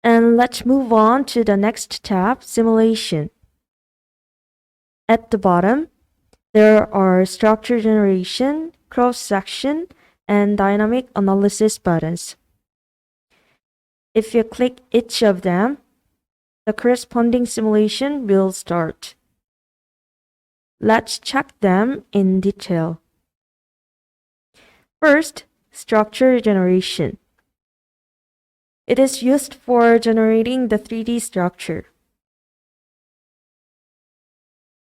And let's move on to the next tab, Simulation. At the bottom, there are Structure Generation, Cross-Section, and Dynamic Analysis buttons. If you click each of them, the corresponding simulation will start. Let's check them in detail. First, Structure Generation. It is used for generating the 3D structure.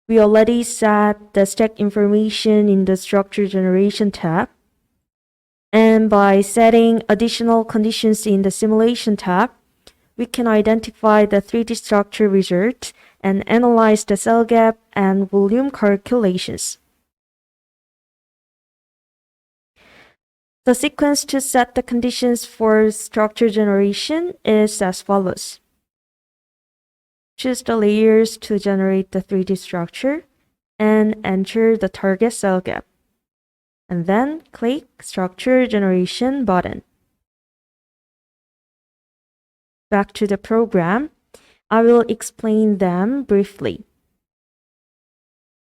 We already set the stack information in the Structure Generation tab. And by setting additional conditions in the Simulation tab, we can identify the 3D structure result and analyze the cell gap and volume calculations. The sequence to set the conditions for structure generation is as follows. Choose the layers to generate the 3D structure and enter the target cell gap. And then click Structure Generation button. Back to the program, I will explain them briefly.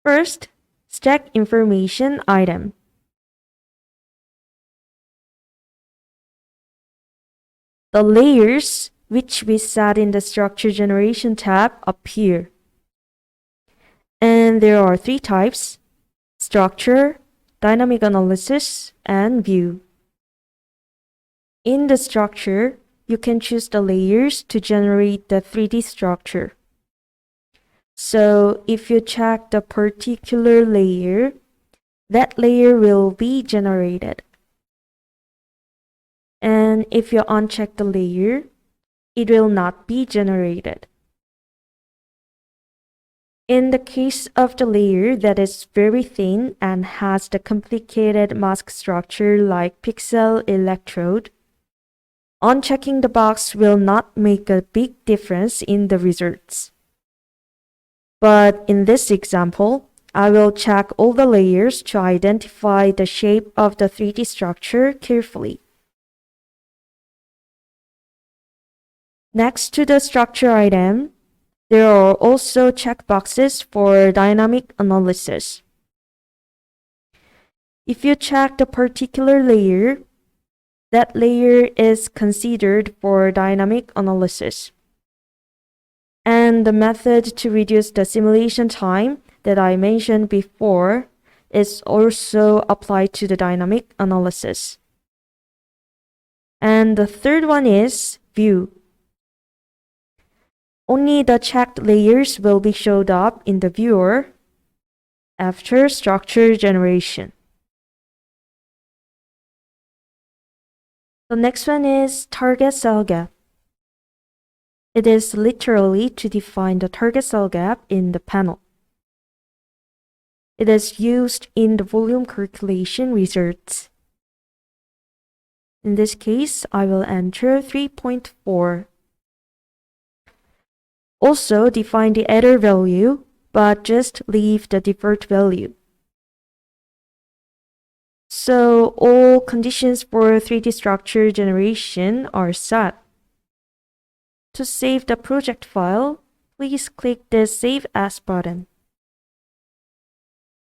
First, stack information item. The layers which we set in the Structure Generation tab appear. And there are 3 types: Structure, Dynamic Analysis, and View. In the structure, you can choose the layers to generate the 3D structure. So if you check the particular layer, that layer will be generated. And if you uncheck the layer, it will not be generated. In the case of the layer that is very thin and has the complicated mask structure like pixel electrode, unchecking the box will not make a big difference in the results. But in this example, I will check all the layers to identify the shape of the 3D structure carefully. Next to the structure item, there are also checkboxes for dynamic analysis. If you check the particular layer, that layer is considered for dynamic analysis. And the method to reduce the simulation time that I mentioned before is also applied to the dynamic analysis. And the third one is View. Only the checked layers will be showed up in the viewer after structure generation. The next one is target cell gap. It is literally to define the target cell gap in the panel. It is used in the volume calculation results. In this case, I will enter 3.4. Also define the error value, but just leave the default value. So all conditions for 3D structure generation are set. To save the project file, please click the Save As button.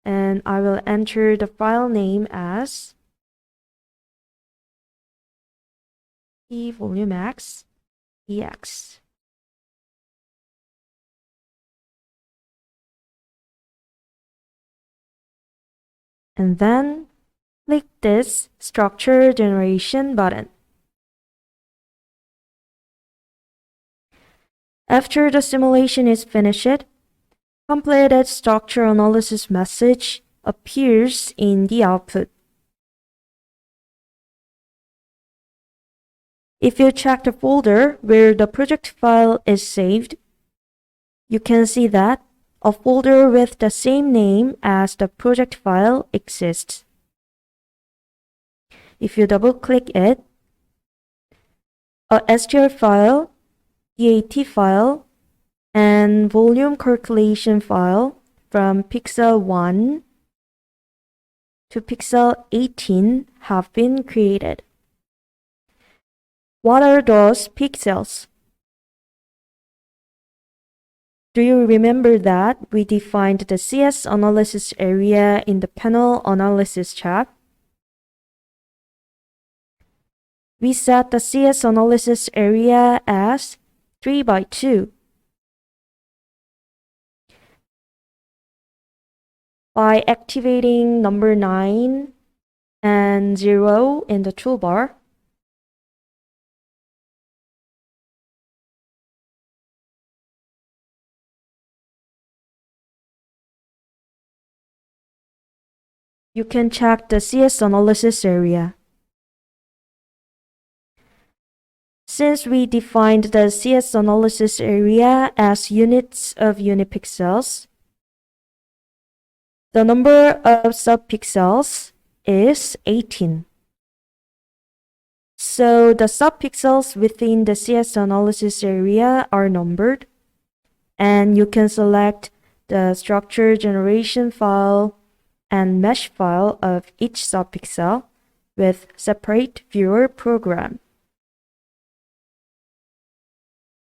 And I will enter the file name as TVolumeX EX. And then click this Structure Generation button. After the simulation is finished, completed structure analysis message appears in the output. If you check the folder where the project file is saved, you can see that a folder with the same name as the project file exists. If you double-click it, a STR file, DAT file, and volume calculation file from pixel 1 to pixel 18 have been created. What are those pixels? Do you remember that we defined the CS analysis area in the panel analysis chat? We set the CS analysis area as 3 by 2. By activating number 9 and 0 in the toolbar, you can check the CS analysis area. Since we defined the CS analysis area as units of unipixels, the number of subpixels is 18. So the subpixels within the CS analysis area are numbered, and you can select the structure generation file and mesh file of each subpixel with separate viewer program.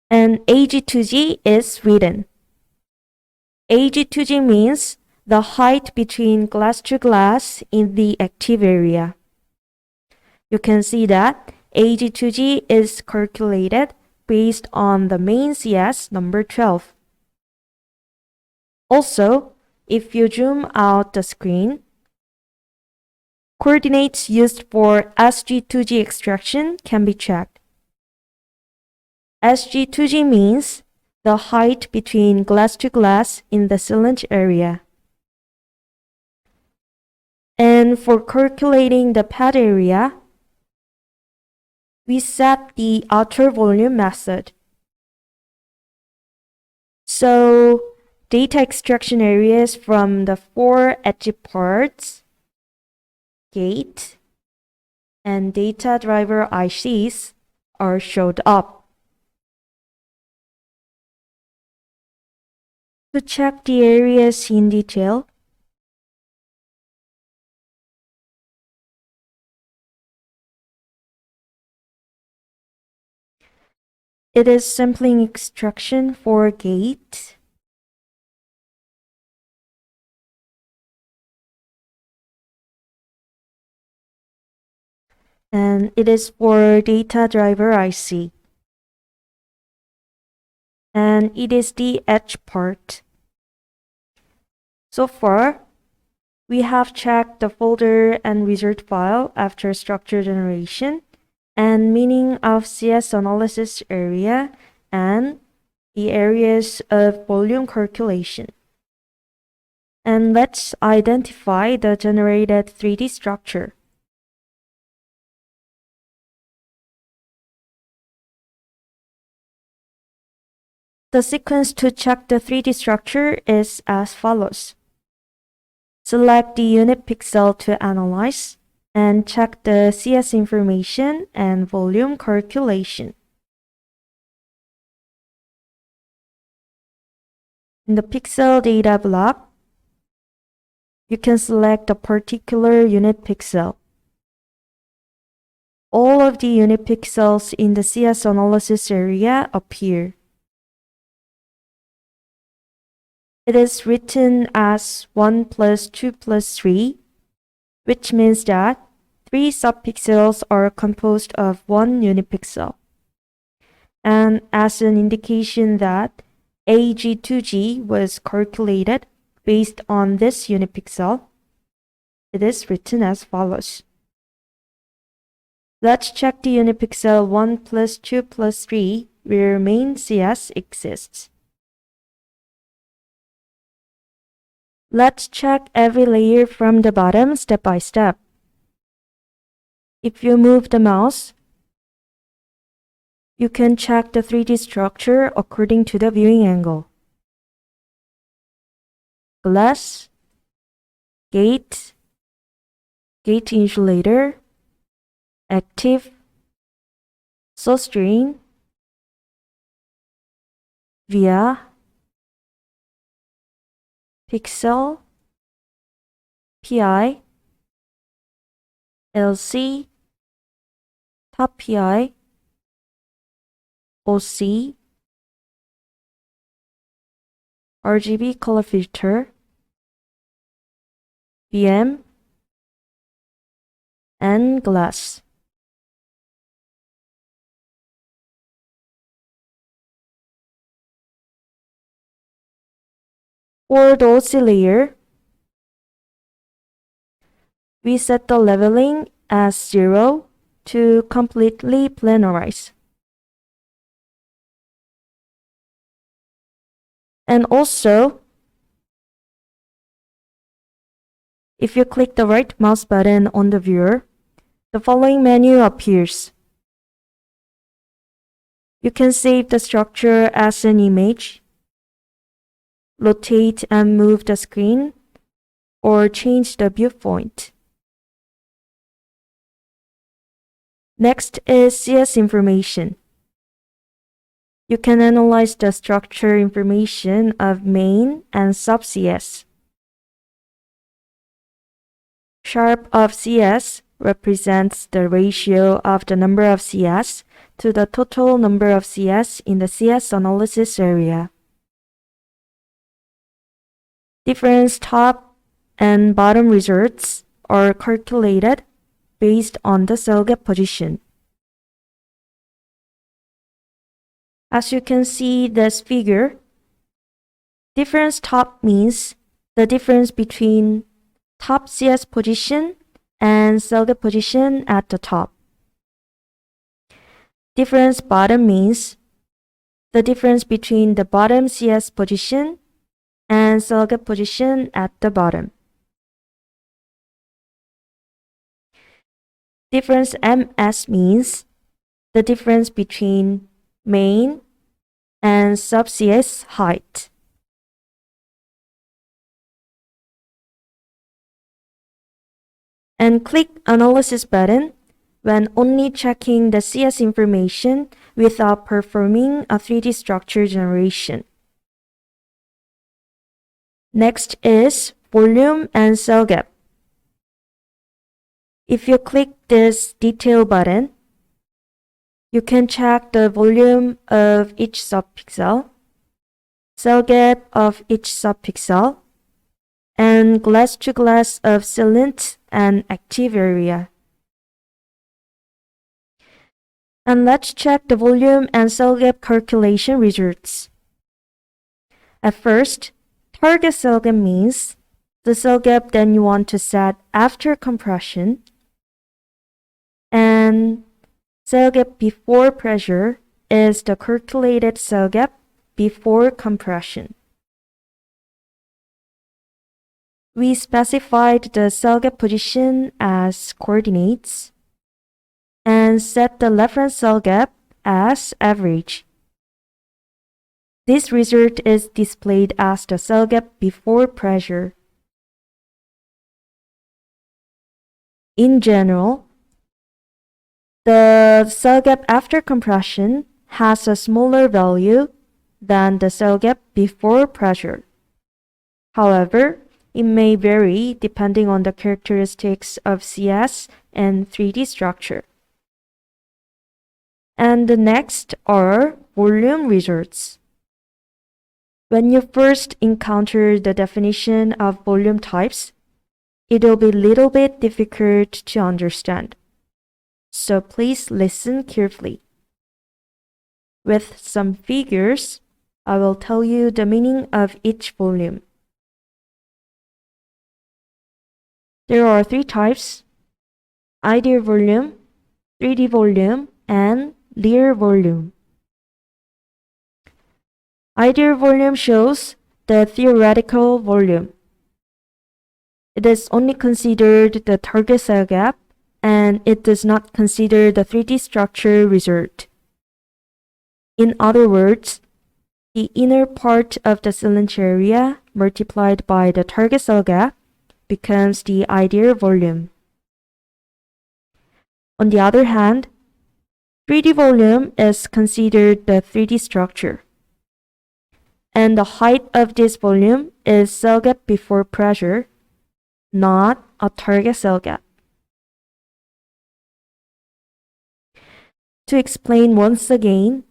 And AG2G is written. AG2G means the height between glass to glass in the active area. You can see that AG2G is calculated based on the main CS number 12. Also, if you zoom out the screen, coordinates used for SG2G extraction can be checked. SG2G means the height between glass to glass in the sealant area. And for calculating the pad area, we set the outer volume method. So, data extraction areas from the 4 edge parts, gate, and data driver ICs are showed up. To check the areas in detail, it is sampling extraction for gate, and it is for data driver IC, and it is the edge part. So far, we have checked the folder and result file after structure generation, and meaning of CS analysis area, and the areas of volume calculation. And let's identify the generated 3D structure. The sequence to check the 3D structure is as follows. Select the unit pixel to analyze, and check the CS information and volume calculation. In the pixel data block, you can select a particular unit pixel. All of the unit pixels in the CS analysis area appear. It is written as 1 plus 2 plus 3, which means that 3 subpixels are composed of 1 unit pixel. And as an indication that AG2G was calculated based on this unit pixel, it is written as follows. Let's check the unit pixel 1 plus 2 plus 3 where main CS exists. Let's check every layer from the bottom step by step. If you move the mouse, you can check the 3D structure according to the viewing angle. Glass, gate, gate insulator, active, source drain, via, pixel, PI, LC, top PI, OC, RGB color filter, BM, and glass. For the OC layer, we set the leveling as 0 to completely planarize. And also, if you click the right mouse button on the viewer, the following menu appears. You can save the structure as an image, rotate and move the screen, or change the viewpoint. Next is CS information. You can analyze the structure information of main and sub-CS. Sharp of CS represents the ratio of the number of CS to the total number of CS in the CS analysis area. Difference top and bottom results are calculated based on the cell gap position. As you can see this figure, difference top means the difference between top CS position and cell gap position at the top. Difference bottom means the difference between the bottom CS position and cell gap position at the bottom. Difference MS means the difference between main and sub-CS height. And click Analysis button when only checking the CS information without performing a 3D structure generation. Next is volume and cell gap. If you click this Detail button, you can check the volume of each subpixel, cell gap of each subpixel, and glass-to-glass of sealant and active area. And let's check the volume and cell gap calculation results. At first, target cell gap means the cell gap that you want to set after compression, and cell gap before pressure is the calculated cell gap before compression. We specified the cell gap position as coordinates and set the reference cell gap as average. This result is displayed as the cell gap before pressure. In general, the cell gap after compression has a smaller value than the cell gap before pressure. However, it may vary depending on the characteristics of CS and 3D structure. And the next are volume results. When you first encounter the definition of volume types, it'll be a little bit difficult to understand. So please listen carefully. With some figures, I will tell you the meaning of each volume. There are 3 types: ideal volume, 3D volume, and real volume. Ideal volume shows the theoretical volume. It is only considered the target cell gap, and it does not consider the 3D structure result. In other words, the inner part of the cylinder area multiplied by the target cell gap becomes the ideal volume. On the other hand, 3D volume is considered the 3D structure, and the height of this volume is cell gap before pressure, not a target cell gap. To explain once again,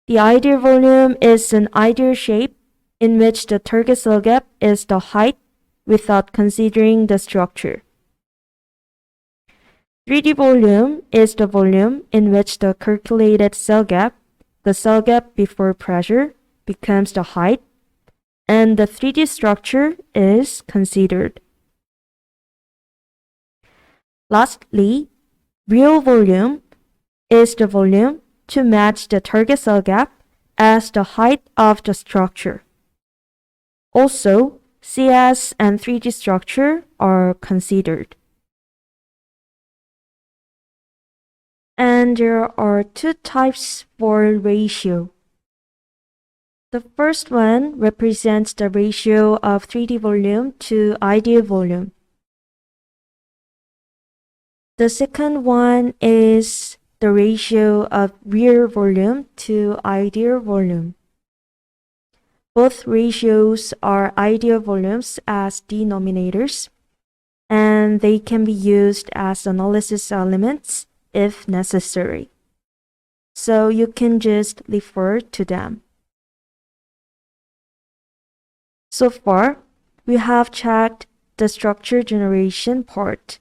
the ideal volume is an ideal shape in which the target cell gap is the height without considering the structure. 3D volume is the volume in which the calculated cell gap, the cell gap before pressure, becomes the height, and the 3D structure is considered. Lastly, real volume is the volume to match the target cell gap as the height of the structure. Also, CS and 3D structure are considered. And there are two types for ratio. The first one represents the ratio of 3D volume to ideal volume. The second one is the ratio of real volume to ideal volume. Both ratios are ideal volumes as denominators, and they can be used as analysis elements if necessary. So you can just refer to them. So far, we have checked the structure generation part.